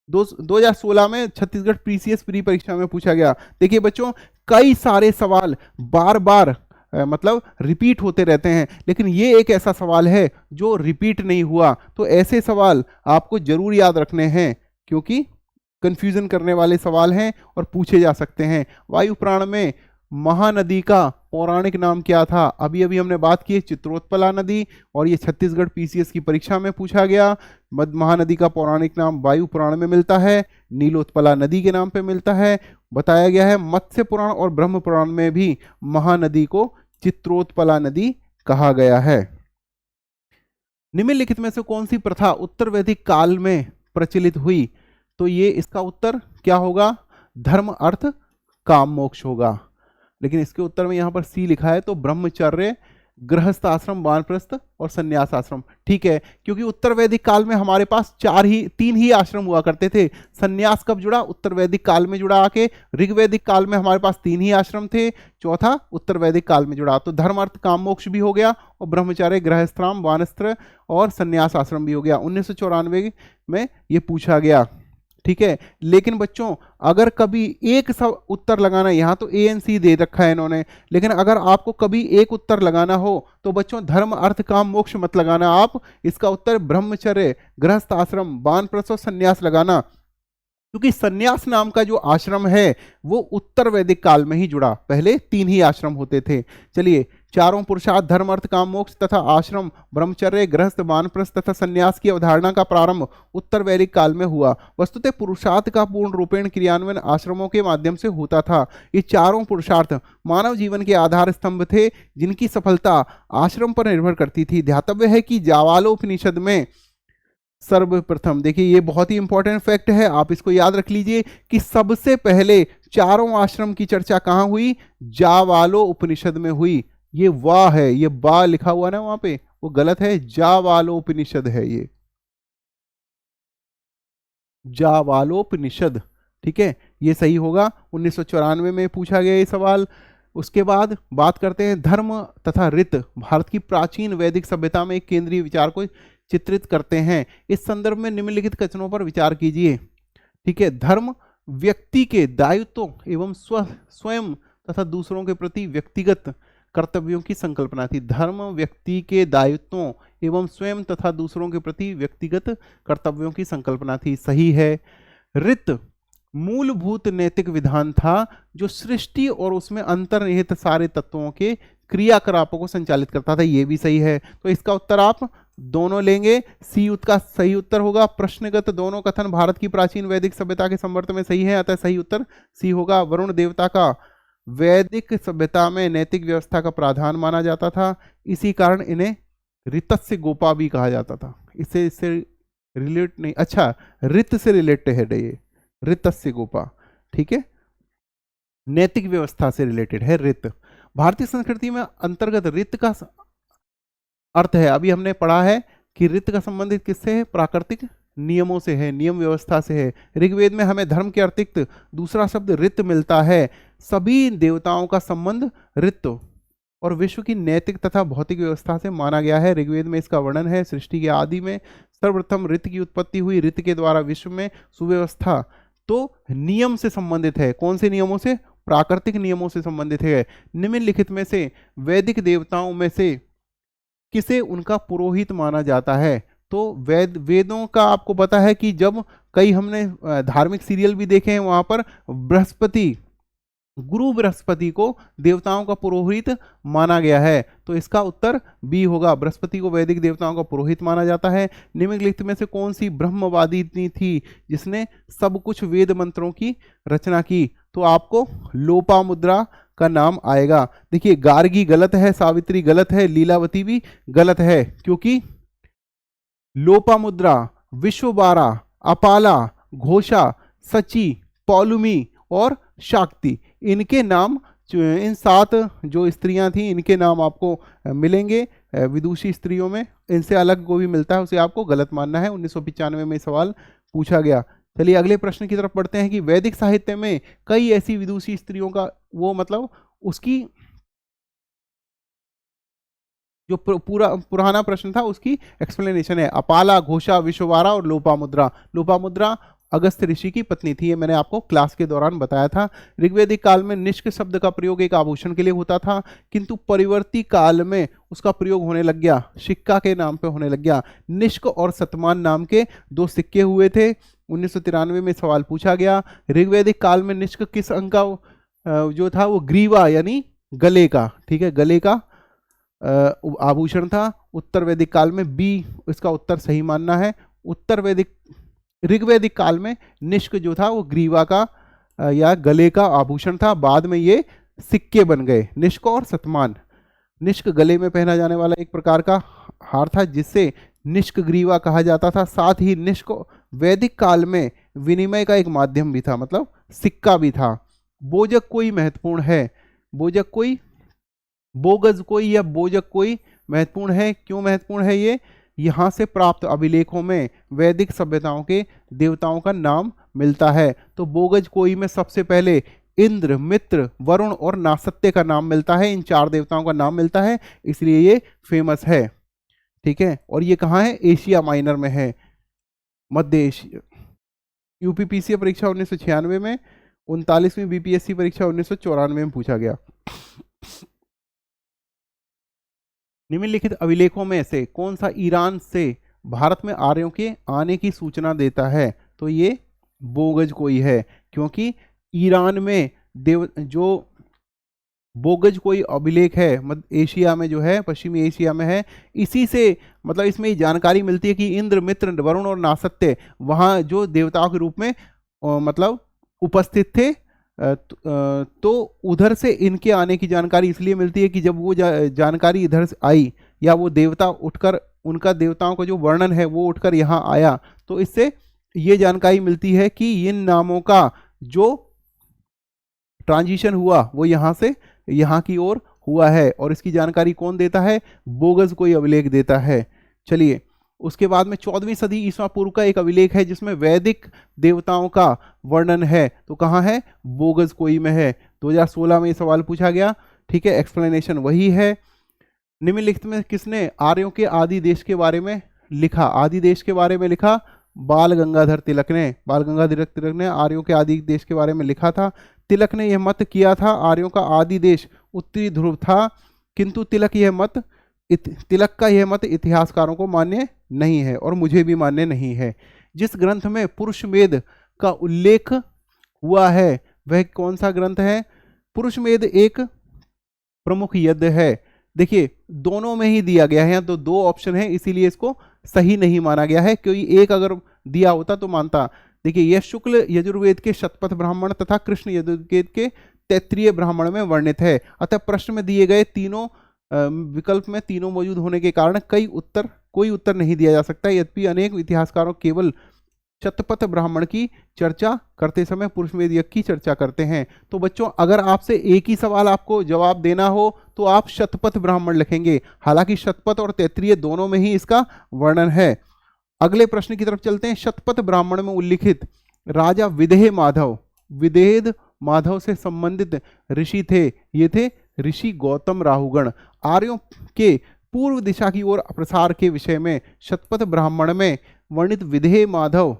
2016 में छत्तीसगढ़ पीसीएस प्री परीक्षा में पूछा गया। देखिए बच्चों, कई सारे सवाल बार बार मतलब रिपीट होते रहते हैं, लेकिन ये एक ऐसा सवाल है जो रिपीट नहीं हुआ। तो ऐसे सवाल आपको जरूर याद रखने हैं, क्योंकि कंफ्यूजन करने वाले सवाल हैं और पूछे जा सकते हैं। वायु पुराण में महानदी का पौराणिक नाम क्या था? अभी अभी हमने बात की चित्रोत्पला नदी, और ये छत्तीसगढ़ पीसीएस की परीक्षा में पूछा गया। महानदी का पौराणिक नाम वायु पुराण में मिलता है, नीलोत्पला नदी के नाम पे मिलता है। बताया गया है मत्स्य पुराण और ब्रह्म पुराण में भी महानदी को चित्रोत्पला नदी कहा गया है। निम्नलिखित में से कौन सी प्रथा उत्तर वैदिक काल में प्रचलित हुई? तो ये इसका उत्तर क्या होगा? धर्म अर्थ काम मोक्ष होगा। लेकिन इसके उत्तर में यहाँ पर सी लिखा है, तो ब्रह्मचर्य, गृहस्थ आश्रम, वानप्रस्थ और संन्यास आश्रम। ठीक है, क्योंकि उत्तर वैदिक काल में हमारे पास तीन ही आश्रम हुआ करते थे। संन्यास कब जुड़ा? उत्तर वैदिक काल में जुड़ा आके। ऋग्वैदिक काल में हमारे पास 3 ही आश्रम थे, चौथा उत्तर वैदिक काल में जुड़ा। तो धर्म अर्थ काम मोक्ष भी हो गया, और ब्रह्मचर्य, गृहस्थाश्रम, वानस्त्र और संन्यास आश्रम भी हो गया। 1994 में ये पूछा गया। ठीक है। लेकिन बच्चों अगर कभी एक सब उत्तर लगाना, यहाँ तो ए एन सी दे रखा है इन्होंने, लेकिन अगर आपको कभी एक उत्तर लगाना हो तो बच्चों धर्म अर्थ काम मोक्ष मत लगाना आप, इसका उत्तर ब्रह्मचर्य, गृहस्थ आश्रम, वानप्रस्थ और संन्यास लगाना, क्योंकि संन्यास नाम का जो आश्रम है वो उत्तर वैदिक काल में ही जुड़ा, पहले 3 ही आश्रम होते थे। चलिए, चारों पुरुषार्थ धर्म अर्थ काम मोक्ष तथा आश्रम, ब्रह्मचर्य, गृहस्थ, वानप्रस्थ तथा संन्यास की अवधारणा का प्रारंभ उत्तर वैदिक काल में हुआ। वस्तुतः पुरुषार्थ का पूर्ण रूपेण क्रियान्वयन आश्रमों के माध्यम से होता था। ये चारों पुरुषार्थ मानव जीवन के आधार स्तंभ थे, जिनकी सफलता आश्रम पर निर्भर करती थी। ध्यातव्य है कि जावालोपनिषद में सर्वप्रथम, देखिए ये बहुत ही इंपॉर्टेंट फैक्ट है, आप इसको याद रख लीजिए कि सबसे पहले चारों आश्रम की चर्चा कहां हुई? जावालो उपनिषद में हुई। ये वाह है, ये बा लिखा हुआ ना वहां पे, वो गलत है, जावालोपनिषद है ये, जावालोपनिषद, ठीक है, ये सही होगा। 1994 में पूछा गया ये सवाल। उसके बाद बात करते हैं धर्म तथा रीत भारत की प्राचीन वैदिक सभ्यता में एक केंद्रीय विचार को चित्रित करते हैं। इस संदर्भ में निम्नलिखित कथनों पर विचार कीजिए। ठीक है, धर्म व्यक्ति के दायित्वों एवं स्वयं तथा दूसरों के प्रति व्यक्तिगत कर्तव्यों की संकल्पना थी। धर्म व्यक्ति के दायित्वों एवं स्वयं तथा दूसरों के प्रति व्यक्तिगत कर्तव्यों की संकल्पना थी, सही है। रीत मूलभूत नैतिक विधान था जो सृष्टि और उसमें अंतर्निहित सारे तत्वों के क्रियाकलापों को संचालित करता था, ये भी सही है। तो इसका उत्तर आप दोनों लेंगे, सी का सही उत्तर होगा। प्रश्नगत दोनों कथन भारत की प्राचीन वैदिक सभ्यता के संवर्त में सही है, अतः सही उत्तर सी होगा। वरुण देवता का वैदिक सभ्यता में नैतिक व्यवस्था का प्राधान माना जाता था, इसी कारण इन्हें ऋतस्य गोपा भी कहा जाता था। इससे रिलेट नहीं, अच्छा ऋत से रिलेटेड है ये, ऋतस्य गोपा, ठीक है, नैतिक व्यवस्था से रिलेटेड है ऋत। भारतीय संस्कृति में अंतर्गत ऋत का अर्थ है, अभी हमने पढ़ा है कि ऋत का संबंधित किससे है? प्राकृतिक नियमों से है, नियम व्यवस्था से है। ऋग्वेद में हमें धर्म के अतिरिक्त दूसरा शब्द ऋत मिलता है। सभी देवताओं का संबंध ऋत और विश्व की नैतिक तथा भौतिक व्यवस्था से माना गया है। ऋग्वेद में इसका वर्णन है, सृष्टि के आदि में सर्वप्रथम ऋत की उत्पत्ति हुई, ऋत के द्वारा विश्व में सुव्यवस्था तो नियम से संबंधित है। कौन से नियमों से? प्राकृतिक नियमों से संबंधित है। निम्नलिखित में से वैदिक देवताओं में से किसे उनका पुरोहित माना जाता है? तो वेदों का आपको पता है कि जब कई हमने धार्मिक सीरियल भी देखे हैं, वहां पर बृहस्पति, गुरु बृहस्पति को देवताओं का पुरोहित माना गया है, तो इसका उत्तर बी होगा। बृहस्पति को वैदिक देवताओं का पुरोहित माना जाता है। निम्नलिखित में से कौन सी ब्रह्मवादी थी जिसने सब कुछ वेद मंत्रों की रचना की? तो आपको लोपामुद्रा का नाम आएगा। देखिए, गार्गी गलत है, सावित्री गलत है, लीलावती भी गलत है, क्योंकि लोपामुद्रा, विश्वबारा, अपाला, घोषा, सची, पौलुमी और शाक्ति, इनके नाम, इन 7 जो स्त्रियां थी इनके नाम आपको मिलेंगे विदुषी स्त्रियों में। इनसे अलग कोई भी मिलता है उसे आपको गलत मानना है। 1995 में सवाल पूछा गया। चलिए अगले प्रश्न की तरफ बढ़ते हैं कि वैदिक साहित्य में कई ऐसी विदुषी स्त्रियों का, वो मतलब उसकी जो पुराना प्रश्न था उसकी एक्सप्लेनेशन है। अपाला, घोषा, विश्ववारा और लोपामुद्रा। लोपामुद्रा अगस्त्य ऋषि की पत्नी थी, ये मैंने आपको क्लास के दौरान बताया था। ऋग्वैदिक काल में निष्क शब्द का प्रयोग एक आभूषण के लिए होता था, किंतु परिवर्ती काल में उसका प्रयोग होने लग गया, सिक्का के नाम पे होने लग गया। निष्क और सतमान नाम के 2 सिक्के हुए थे। 1993 में सवाल पूछा गया, ऋग्वैदिक काल में निष्क किस अंग का जो था वो ग्रीवा यानी गले का, ठीक है, गले का आभूषण था। उत्तर वैदिक काल में बी इसका उत्तर सही मानना है। ऋग्वैदिक काल में निष्क जो था वो ग्रीवा का या गले का आभूषण था, बाद में ये सिक्के बन गए, निष्क और सतमान। निष्क गले में पहना जाने वाला एक प्रकार का हार था जिससे निष्क ग्रीवा कहा जाता था। साथ ही निष्क वैदिक काल में विनिमय का एक माध्यम भी था, मतलब सिक्का भी था। बोजक कोई महत्वपूर्ण है, बोजक कोई, बोगज कोई या बोजक कोई महत्वपूर्ण है। क्यों महत्वपूर्ण है ये? यहाँ से प्राप्त अभिलेखों में वैदिक सभ्यताओं के देवताओं का नाम मिलता है। तो बोगज कोई में सबसे पहले इंद्र, मित्र, वरुण और नासत्य का नाम मिलता है। इन 4 देवताओं का नाम मिलता है, इसलिए ये फेमस है, ठीक है। और ये कहाँ है? एशिया माइनर में है, मध्य एशिया। यूपीपीसी परीक्षा 1996 में, 39वीं बीपीएससी परीक्षा 1994 में पूछा गया। निम्नलिखित अभिलेखों में से कौन सा ईरान से भारत में आर्यों के आने की सूचना देता है? तो ये बोगज कोई है, क्योंकि ईरान में जो बोगज कोई अभिलेख है एशिया में जो है, पश्चिमी एशिया में है, इसी से मतलब इसमें ये जानकारी मिलती है कि इंद्र, मित्र, वरुण और नासत्य वहाँ जो देवताओं के रूप में मतलब उपस्थित थे। तो उधर से इनके आने की जानकारी इसलिए मिलती है कि जब वो जानकारी इधर से आई या वो देवता उठकर, उनका देवताओं का जो वर्णन है वो उठकर यहाँ आया, तो इससे ये जानकारी मिलती है कि इन नामों का जो ट्रांजिशन हुआ वो यहाँ से यहाँ की ओर हुआ है। और इसकी जानकारी कौन देता है? बोगस कोई अभिलेख देता है। चलिए, उसके बाद में 14वीं सदी ईसा पूर्व का एक अभिलेख है जिसमें वैदिक देवताओं का वर्णन है, तो कहाँ है? बोगस कोई में है। 2016 में ये सवाल पूछा गया, ठीक है, एक्सप्लेनेशन वही है। निम्नलिखित में किसने आर्यों के आदि देश के बारे में लिखा? आदि देश के बारे में लिखा बाल गंगाधर तिलक ने। बाल गंगाधर तिलक ने आर्यों के आदि देश के बारे में लिखा था। तिलक ने यह मत किया था आर्यों का आदि देश उत्तरी ध्रुव था, किंतु तिलक का यह मत इतिहासकारों को मान्य नहीं है और मुझे भी मान्य नहीं है। जिस ग्रंथ में पुरुषमेध का उल्लेख हुआ है वह कौन सा ग्रंथ है? पुरुषमेध एक प्रमुख यज्ञ है। देखिए, दोनों में ही दिया गया है, तो दो ऑप्शन है, इसीलिए इसको सही नहीं माना गया है, क्योंकि एक अगर दिया होता तो मानता। देखिए, यह शुक्ल यजुर्वेद के शतपथ ब्राह्मण तथा कृष्ण यजुर्वेद के तैत्तिरीय ब्राह्मण में वर्णित है। अतः प्रश्न में दिए गए तीनों विकल्प में तीनों मौजूद होने के कारण कोई उत्तर नहीं दिया जा सकता। यद्यपि अनेक इतिहासकारों केवल शतपथ ब्राह्मण की चर्चा करते समय पुरुषमेध यज्ञ की चर्चा करते हैं। तो बच्चों, अगर आपसे एक ही सवाल आपको जवाब देना हो तो आप शतपथ ब्राह्मण लिखेंगे, हालांकि शतपथ और तैत्तिरीय दोनों में ही इसका वर्णन है। अगले प्रश्न की तरफ चलते हैं। शतपथ ब्राह्मण में उल्लिखित राजा विदेह माधव से संबंधित ऋषि थे, ये थे ऋषि गौतम राहुगण। आर्यों के पूर्व दिशा की ओर प्रसार के विषय में शतपथ ब्राह्मण में वर्णित विदेह माधव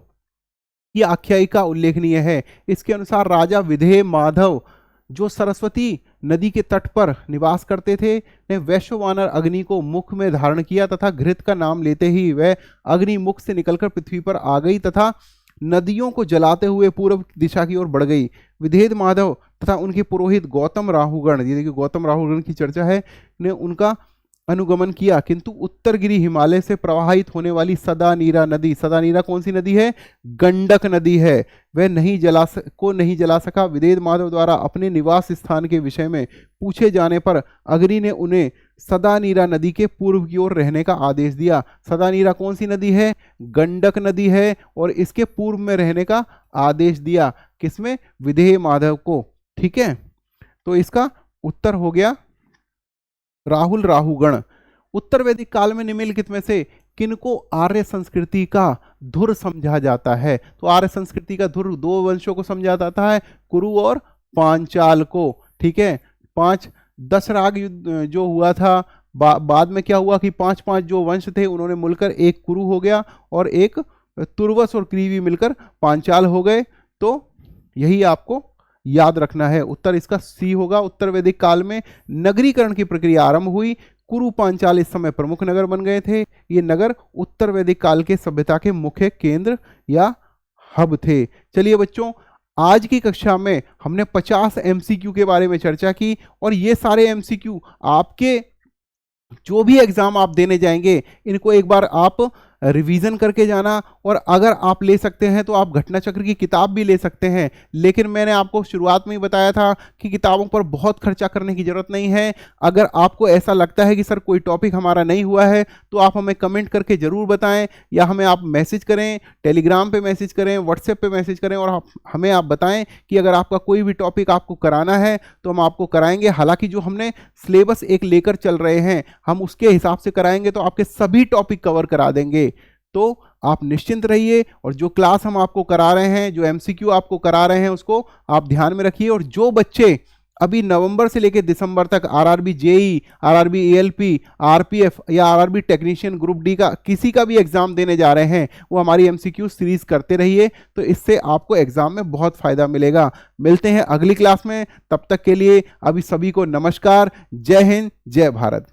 की आख्यायिका उल्लेखनीय है। इसके अनुसार राजा विदेह माधव जो सरस्वती नदी के तट पर निवास करते थे ने वैश्ववानर अग्नि को मुख में धारण किया तथा घृत का नाम लेते ही वह अग्नि मुख से निकलकर पृथ्वी पर आ गई तथा नदियों को जलाते हुए पूर्व दिशा की ओर बढ़ गई। विदेह माधव तथा उनके पुरोहित गौतम राहुगण, ये देखिए गौतम राहुगण की चर्चा है, ने उनका अनुगमन किया, किंतु उत्तरगिरी हिमालय से प्रवाहित होने वाली सदानीरा नदी, सदानीरा कौन सी नदी है? गंडक नदी है, वह नहीं जला सका। विदेह माधव द्वारा अपने निवास स्थान के विषय में पूछे जाने पर अग्नि ने उन्हें सदानीरा नदी के पूर्व की ओर रहने का आदेश दिया। सदानीरा कौन सी नदी है? गंडक नदी है, और इसके पूर्व में रहने का आदेश दिया। किसमें? विदेह माधव को। ठीक है, तो इसका उत्तर हो गया राहुल राहुगण। उत्तर वैदिक काल में निम्नलिखित में से किनको आर्य संस्कृति का धुर समझा जाता है? तो आर्य संस्कृति का धुर दो वंशों को समझा जाता है, कुरु और पांचाल को। ठीक है, 5-10 युद्ध जो हुआ था, बाद में क्या हुआ कि 5-5 जो वंश थे उन्होंने मिलकर एक कुरु हो गया और एक तुर्वस और क्रीवी मिलकर पांचाल हो गए। तो यही आपको याद रखना है। उत्तर इसका सी होगा। उत्तर वैदिक काल में नगरीकरण की प्रक्रिया आरंभ हुई। कुरु पांचाल इस समय प्रमुख नगर बन गए थे। ये नगर उत्तर वैदिक काल के सभ्यता के मुख्य केंद्र या हब थे। चलिए बच्चों, आज की कक्षा में हमने 50 MCQ के बारे में चर्चा की, और ये सारे MCQ आपके जो भी एग्जाम आप देने जाएंगे इनको एक बार आप रिवीजन करके जाना, और अगर आप ले सकते हैं तो आप घटना चक्र की किताब भी ले सकते हैं। लेकिन मैंने आपको शुरुआत में ही बताया था कि किताबों पर बहुत खर्चा करने की जरूरत नहीं है। अगर आपको ऐसा लगता है कि सर कोई टॉपिक हमारा नहीं हुआ है तो आप हमें कमेंट करके ज़रूर बताएं, या हमें आप मैसेज करें, टेलीग्राम पे मैसेज करें, व्हाट्सएप पे मैसेज करें, और हमें आप बताएं कि अगर आपका कोई भी टॉपिक आपको कराना है तो हम आपको कराएंगे। हालांकि जो हमने सिलेबस एक लेकर चल रहे हैं हम उसके हिसाब से कराएंगे तो आपके सभी टॉपिक कवर करा देंगे। तो आप निश्चिंत रहिए, और जो क्लास हम आपको करा रहे हैं, जो MCQ आपको करा रहे हैं, उसको आप ध्यान में रखिए। और जो बच्चे अभी नवंबर से लेकर दिसंबर तक RRB JE, RRB ALP, RPF या आरआरबी टेक्नीशियन ग्रुप डी का किसी का भी एग्जाम देने जा रहे हैं, वो हमारी एमसीक्यू सीरीज करते रहिए, तो इससे आपको एग्जाम में बहुत फायदा मिलेगा। मिलते हैं अगली क्लास में, तब तक के लिए अभी सभी को नमस्कार। जय हिंद, जय भारत।